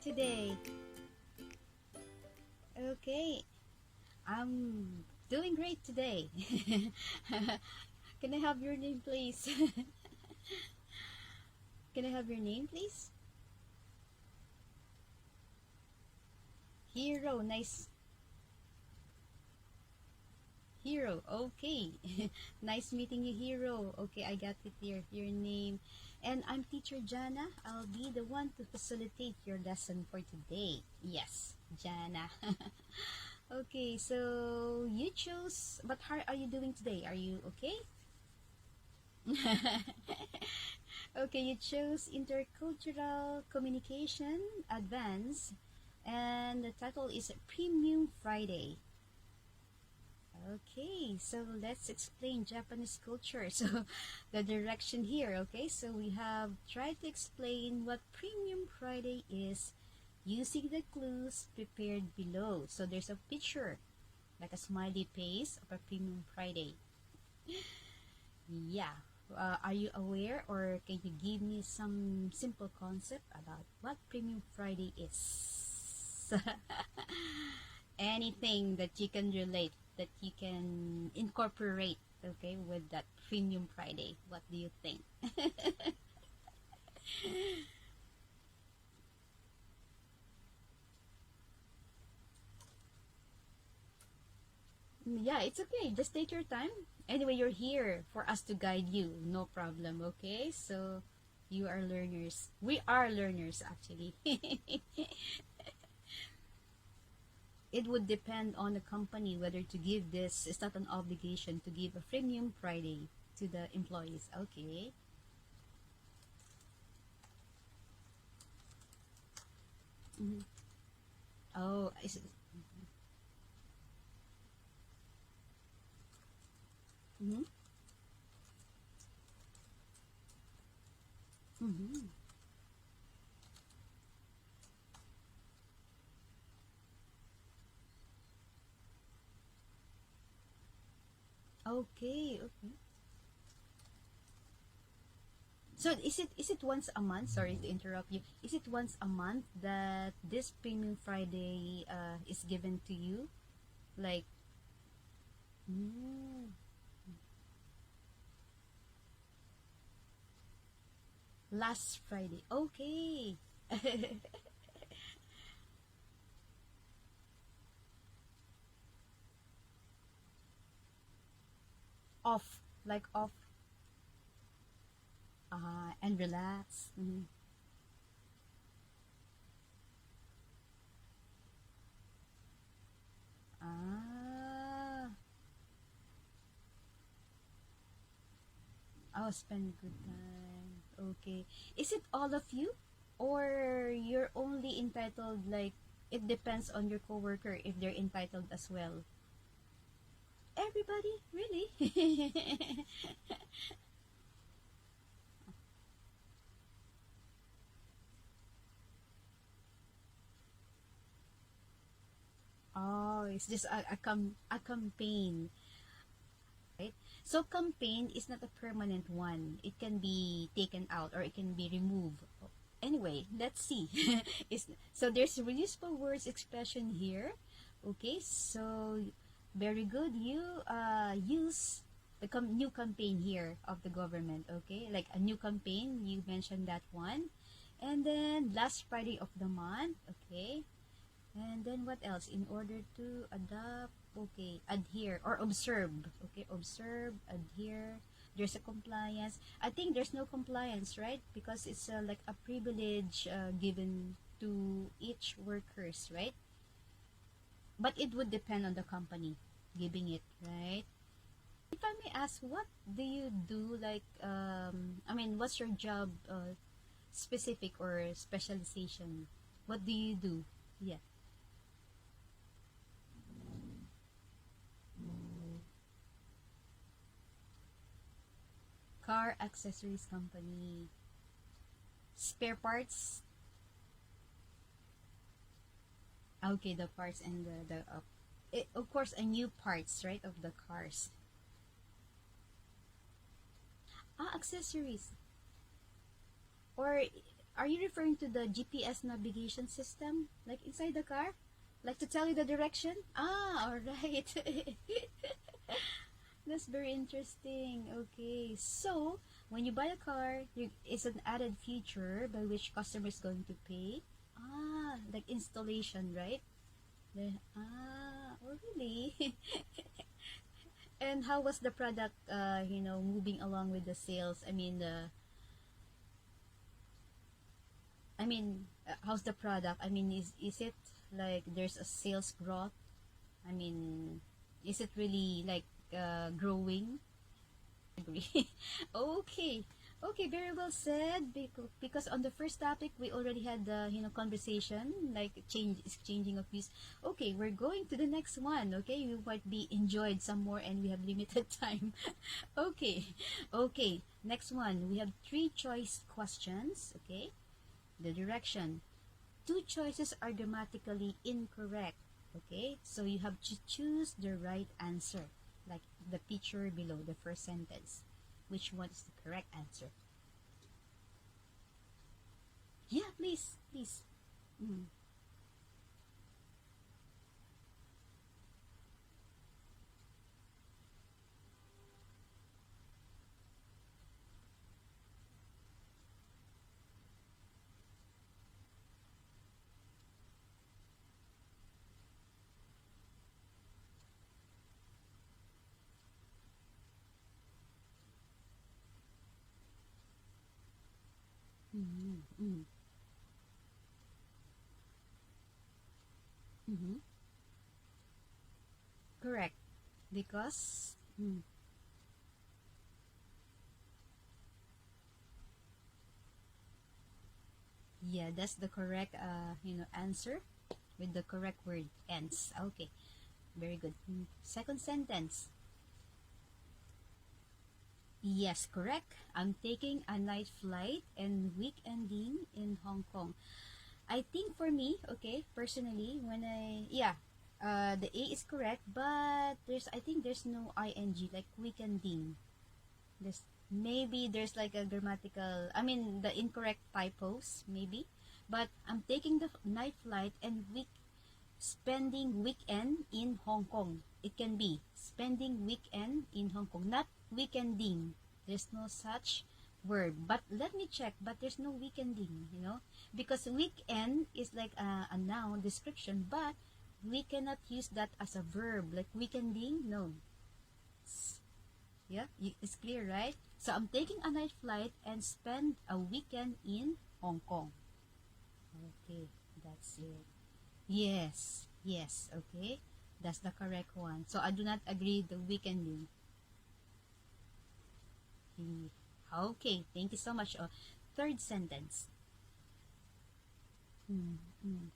today? Okay, I'm doing great today. Can I have your name, please? Can I have your name, please? Hero, nice. Hero, okay. Nice meeting you, Hero. Okay, I got it here, your name. And I'm teacher Jana. I'll be the one to facilitate your lesson for today. Yes, Jana. Okay, so you chose, but how are you doing today? Are you okay? Okay, you chose Intercultural Communication Advanced, and the title is Premium Friday. Okay, so let's explain Japanese culture. So, the direction here, okay? So, we have tried to explain what Premium Friday is using the clues prepared below. So, there's a picture, like a smiley face of a Premium Friday. Yeah. Are you aware, or can you give me some simple concept about what Premium Friday is? Anything that you can relate, that you can incorporate, okay, with that Premium Friday. What do you think? Yeah, it's okay. Just take your time. Anyway, you're here for us to guide you. No problem, okay? So, you are learners. We are learners, actually. It would depend on the company whether to give this. It's not an obligation to give a premium Friday to the employees. Okay. Mm-hmm. Oh, is it? Mm-hmm. Mm-hmm. Okay. Okay. So is it once a month? Sorry to interrupt you. Is it once a month that this Premium Friday is given to you? Like, mm, last Friday. Okay. Off, like off, and relax. Mm. Ah, I'll spend good time. Okay. Is it all of you? Or you're only entitled, like, it depends on your coworker if they're entitled as well? Everybody? Really? Oh, it's just a campaign, right? So campaign is not a permanent one. It can be taken out or it can be removed. Anyway, let's see. So there's reusable words expression here. Okay, so very good. You use the new campaign here of the government. Okay, like a new campaign. You mentioned that one, and then last Friday of the month. Okay, and then what else? In order to adopt, okay, adhere or observe. Okay, observe, adhere. There's a compliance. I think there's no compliance, right? Because it's like a privilege given to each workers, right? But it would depend on the company giving it, right? If I may ask, what do you do? Like, I mean, what's your job specific or specialization? What do you do? Yeah. Car accessories company. Spare parts. Okay, the parts and of course, a new parts, right, of the cars. Ah, accessories. Or Are you referring to the GPS navigation system, like inside the car, like to tell you the direction? Ah, all right. That's very interesting. Okay, so when you buy a car, it's an added feature by which customer is going to pay. Ah, like installation, right? Oh, really? And how was the product, moving along with the sales? How's the product? Is it like there's a sales growth? I mean, is it really like growing? Agree. Okay. Okay, very well said. Because on the first topic, we already had the conversation, like exchanging of views. Okay, we're going to the next one. Okay, you might be enjoyed some more, and we have limited time. Okay, okay. Next one, we have three choice questions. Okay, the direction. Two choices are grammatically incorrect. Okay, so you have to choose the right answer, like the picture below the first sentence. Which one is the correct answer? Yeah, please, please. Mm. Mm-hmm. Mm-hmm. Mm-hmm. Correct. Because yeah, that's the correct answer with the correct word ends. Okay, very good. Second sentence. Yes, correct. I'm taking a night flight and weekending in Hong Kong. I think for me, okay, personally, the A is correct, but I think there's no ing, like weekending. There's maybe there's like a grammatical, the incorrect typos, maybe. But I'm taking the night flight and spending weekend in Hong Kong. It can be spending weekend in Hong Kong, not weekending. There's no such verb. But let me check. But there's no weekending, because weekend is like a noun description, but we cannot use that as a verb. Like weekending, no. Yeah, it's clear, right? So I'm taking a night flight and spend a weekend in Hong Kong. Okay, that's it. Yes, yes, okay. That's the correct one. So I do not agree the weekending. Okay, thank you so much. Third sentence. Mm, mm.